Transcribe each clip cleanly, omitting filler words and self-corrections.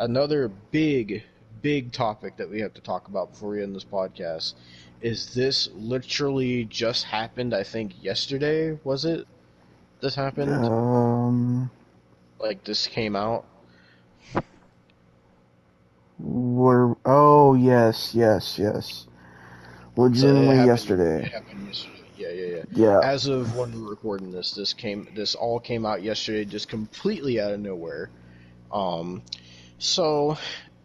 another big topic that we have to talk about before we end this podcast is this literally just happened, I think yesterday, was it? This happened? Um, Like this came out? oh, yes, yes, yes. So it Legitimately happened yesterday. it happened yesterday. Yeah. Yeah. As of when we're recording this, this all came out yesterday just completely out of nowhere. Um so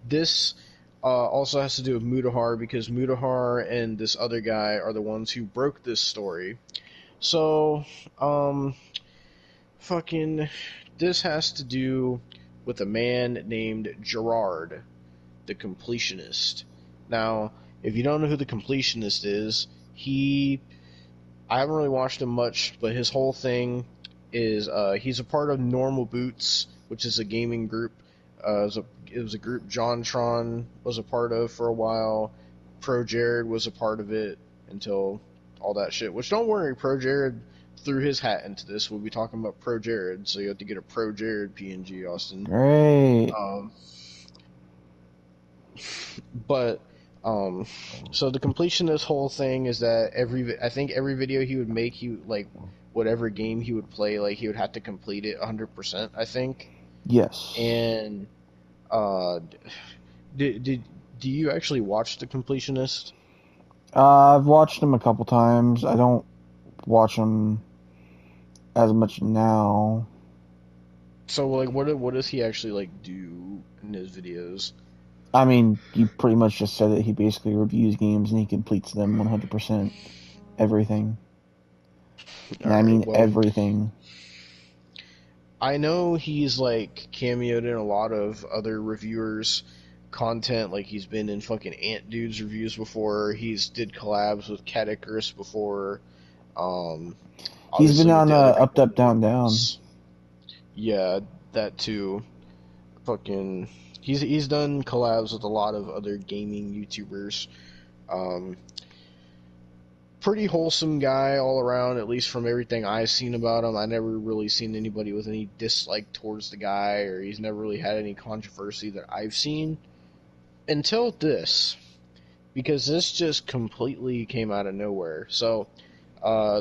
this also has to do with Mutahar because Mutahar and this other guy are the ones who broke this story. So, um, fucking, this has to do with a man named Gerard, the Completionist. Now, if you don't know who the Completionist is, I haven't really watched him much, but his whole thing is he's a part of Normal Boots, which is a gaming group. It was a group JonTron was a part of for a while. Pro Jared was a part of it until all that shit. Which don't worry, Pro Jared threw his hat into this. We'll be talking about Pro Jared, so you have to get a Pro Jared PNG, Austin. Great. Um, but um, so the completion of this whole thing is that I think every video he would make, he like whatever game he would play, like he would have to complete it 100%. I think. Yes. And uh, did do you actually watch the completionist? I've watched them a couple times. I don't watch them as much now. So like, what does he actually like do in his videos? I mean, you pretty much just said it. He basically reviews games and he completes them 100%. Everything. All And I right, mean well, everything. I know he's like cameoed in a lot of other reviewers' content. Like he's been in fucking Ant Dude's reviews before. He's did collabs with Cat Icarus before. Um, He's been Obviously with on the other Up, people in Up, the Down, Down. groups. Yeah, that too. Fucking, he's done collabs with a lot of other gaming YouTubers. Um, Pretty wholesome guy all around, at least from everything I've seen about him. I never really seen anybody with any dislike towards the guy, or he's never really had any controversy that I've seen until this, because this just completely came out of nowhere. So,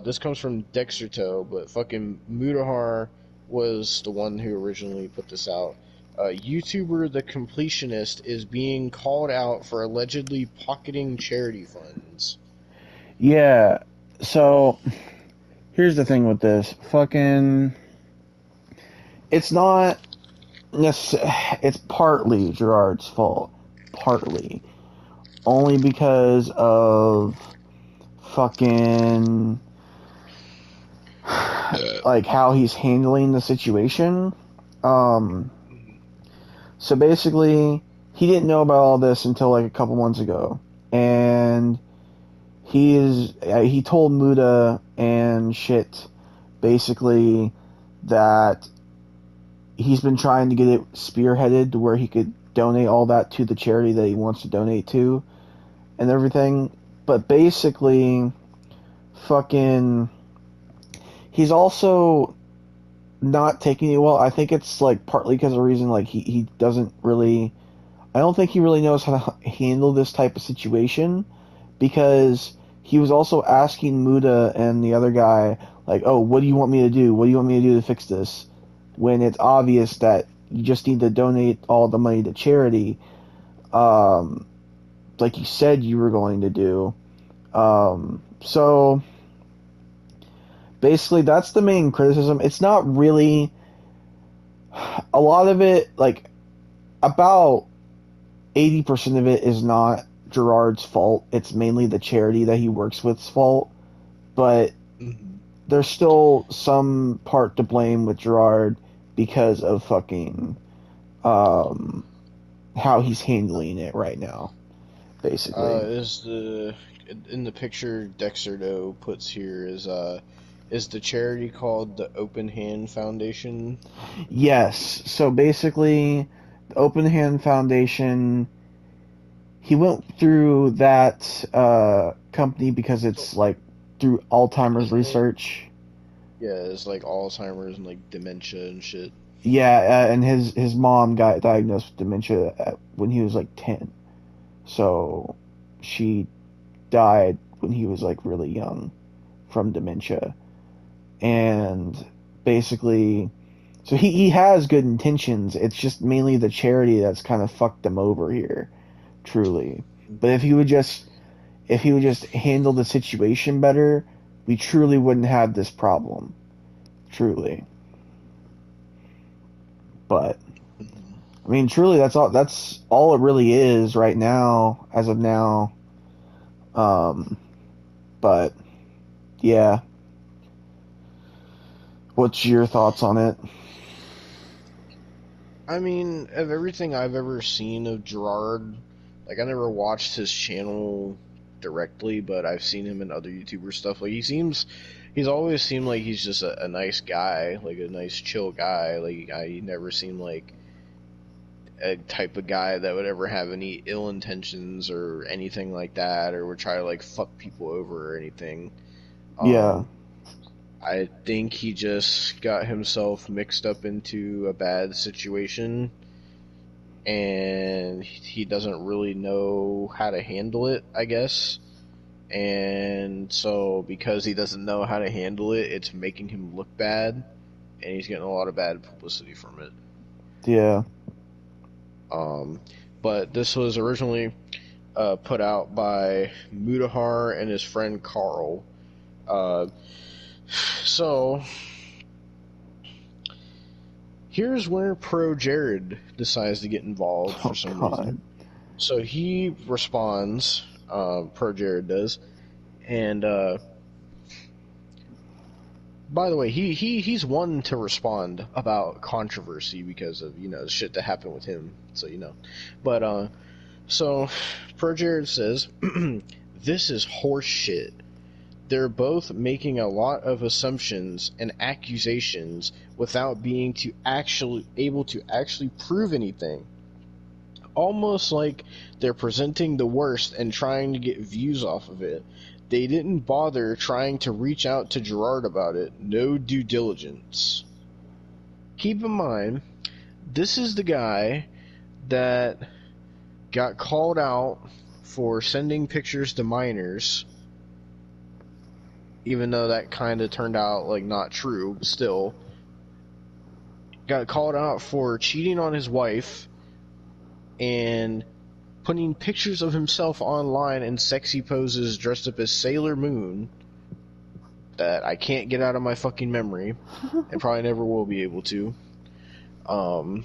this comes from Dexterto, but fucking Mutahar was the one who originally put this out. YouTuber The Completionist is being called out for allegedly pocketing charity funds. Yeah. So, here's the thing with this. Fucking. It's not. It's partly Gerard's fault. Partly. Only because of fucking like how he's handling the situation. Um, so basically, he didn't know about all this until like a couple months ago, and he told Muda and shit basically that he's been trying to get it spearheaded to where he could donate all that to the charity that he wants to donate to and everything. But basically, fucking, he's also not taking it well. I think it's like partly because of the reason like he doesn't really. I don't think he really knows how to handle this type of situation because he was also asking Muda and the other guy like, "Oh, what do you want me to do? What do you want me to do to fix this?" When it's obvious that you just need to donate all the money to charity, um, like you said you were going to do. So basically, that's the main criticism. It's not really a lot of it. Like about 80% of it is not Gerard's fault. It's mainly the charity that he works with's fault. But Mm-hmm. there's still some part to blame with Gerard because of fucking um, how he's handling it right now, basically. Is the in the picture Dexter Doe puts here is the charity called the Open Hand Foundation? Yes. So basically, the Open Hand Foundation, he went through that company because it's like through Alzheimer's research. Yeah, it's like Alzheimer's and like dementia and shit. Yeah, and his mom got diagnosed with dementia when he was like 10. So she died when he was like really young from dementia. And basically, so he has good intentions. It's just mainly the charity that's kind of fucked him over here, truly. But if he would just handle the situation better, we truly wouldn't have this problem. Truly. But Mhm. I mean, truly, that's all it really is right now, as of now. Um, but yeah, what's your thoughts on it? I mean, of everything I've ever seen of Gerard, like I never watched his channel directly, but I've seen him in other YouTuber stuff. Like he's always seemed like he's just a nice guy, like a nice chill guy. Like I never seemed like a type of guy that would ever have any ill intentions or anything like that, or would try to like fuck people over or anything. Yeah, Um, I think he just got himself mixed up into a bad situation and he doesn't really know how to handle it, I guess. And so, because he doesn't know how to handle it, it's making him look bad, and he's getting a lot of bad publicity from it. yeah. Um, but this was originally put out by Mudahar and his friend Carl. Uh, so, here's where Pro Jared decides to get involved for Oh some reason. God. So he responds, Pro Jared does, and by the way, he's one to respond about controversy because of shit that happened with him. So but so Pro Jared says, "This is horse shit. They're both making a lot of assumptions and accusations without being to actually able to actually prove anything. Almost like they're presenting the worst and trying to get views off of it. They didn't bother trying to reach out to Gerard about it. No due diligence." Keep in mind, this is the guy that got called out for sending pictures to minors, even though that kind of turned out like not true, but still. Got called out for cheating on his wife and putting pictures of himself online in sexy poses dressed up as Sailor Moon that I can't get out of my fucking memory and probably never will be able to. Um,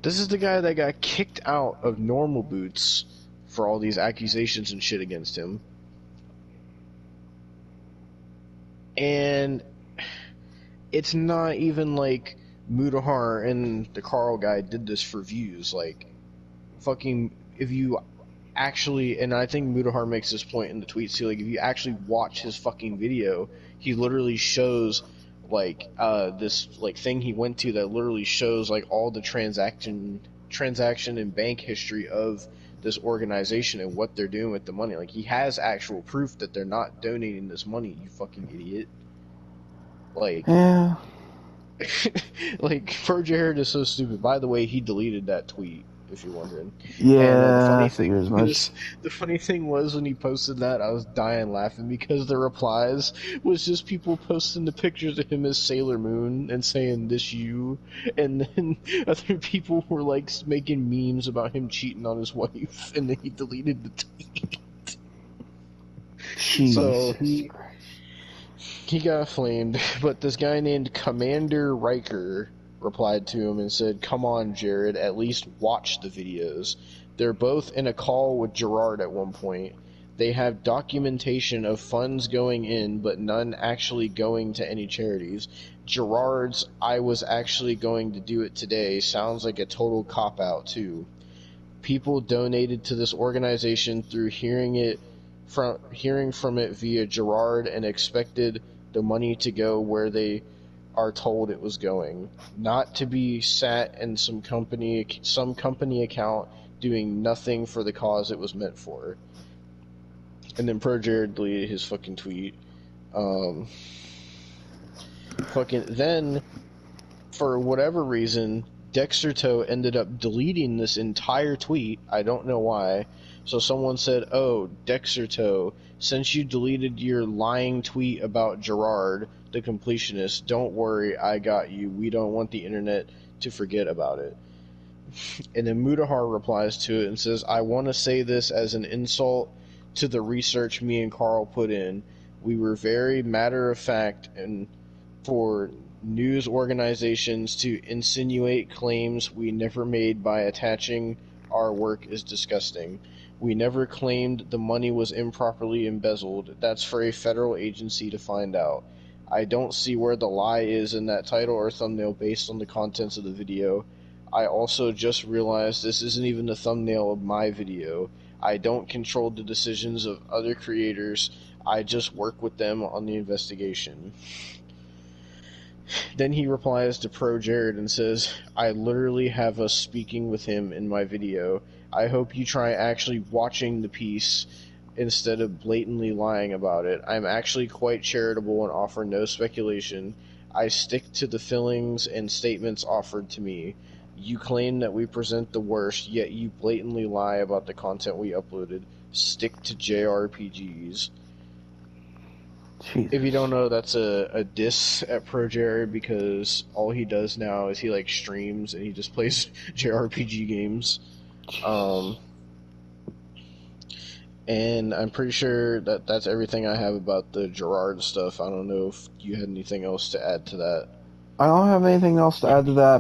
this is the guy that got kicked out of Normal Boots for all these accusations and shit against him. And it's not even like Mudahar and the Carl guy did this for views. Like, fucking, if you actually, and I think Mudahar makes this point in the tweets too, like if you actually watch his fucking video, he literally shows like this like thing he went to that literally shows like all the transaction and bank history of this organization and what they're doing with the money. Like he has actual proof that they're not donating this money, you fucking idiot. Like Yeah, like Fur Jared is so stupid. By the way, he deleted that tweet, if you're wondering. And yeah. I figured as much. the funny thing was when he posted that, I was dying laughing because the replies was just people posting the pictures of him as Sailor Moon and saying "this you," and then other people were like making memes about him cheating on his wife, and then he deleted the tweet. So Jesus Christ. he got flamed, but this guy named Commander Riker replied to him and said, "Come on, Jared, at least watch the videos." They're both in a call with Gerard at one point. They have documentation of funds going in, but none actually going to any charities. Gerard's "I was actually going to do it today" sounds like a total cop out, too. People donated to this organization through hearing from it via Gerard and expected the money to go where they are told it was going, not to be sat in some company account doing nothing for the cause it was meant for. And then Pro Jared deleted his fucking tweet. Um, Fucking then, for whatever reason, Dexterto ended up deleting this entire tweet. I don't know why. So someone said, "Oh, Dexterto, since you deleted your lying tweet about Gerard, the completionist, don't worry, I got you. We don't want the internet to forget about it." And then Mutahar replies to it and says, "I want to say this as an insult to the research me and Carl put in. We were very matter of fact, and for news organizations to insinuate claims we never made by attaching our work is disgusting. We never claimed the money was improperly embezzled. That's for a federal agency to find out. I don't see where the lie is in that title or thumbnail based on the contents of the video. I also just realized this isn't even the thumbnail of my video. I don't control the decisions of other creators. I just work with them on the investigation." Then he replies to Pro Jared and says, "I literally have us speaking with him in my video. I hope you try actually watching the piece instead of blatantly lying about it. I'm actually quite charitable and offer no speculation. I stick to the fillings and statements offered to me. You claim that we present the worst, yet you blatantly lie about the content we uploaded. Stick to JRPGs." If you don't Jesus. know, that's a diss at Pro Jared because all he does now is he like streams and he just plays JRPG games. Jesus. Um, and I'm pretty sure that that's everything I have about the Gerard stuff. I don't know if you had anything else to add to that. I don't have anything else to add to that.